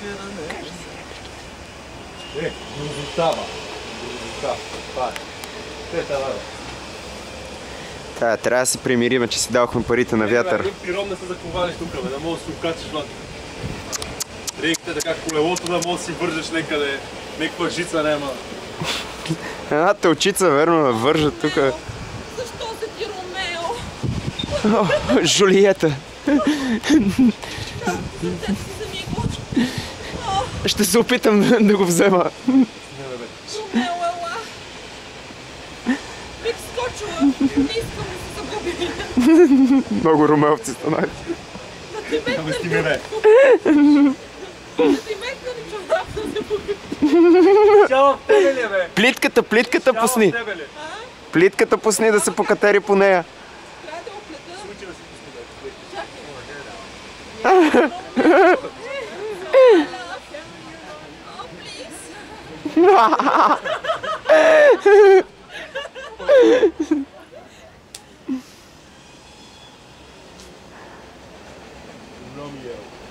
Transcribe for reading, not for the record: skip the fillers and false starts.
Non risultava. Трябва да се примириме, че си давахме парите на вятър. Пиром не се заковали тук, да мога да си окачиш вътре. Рейките така колелото да мога да си вържеш некъде, някаква жица няма. Една тълчица, верно, да вържат тук. Защо са ти Ромео? Жулиета. Ще се опитам да го взема. Ромео, ела. Бих скочила. Не искам да се загубим. Много ромеовци станали. Да ти мекна ли? Да ти мекна ли човек да се погубим? Цяла в тебе ли е, бе? Плитката пусни. Цяла в тебе ли? Плитката пусни да се покатери по нея. Трябва да оплета. Случи да си пусни. Ромео.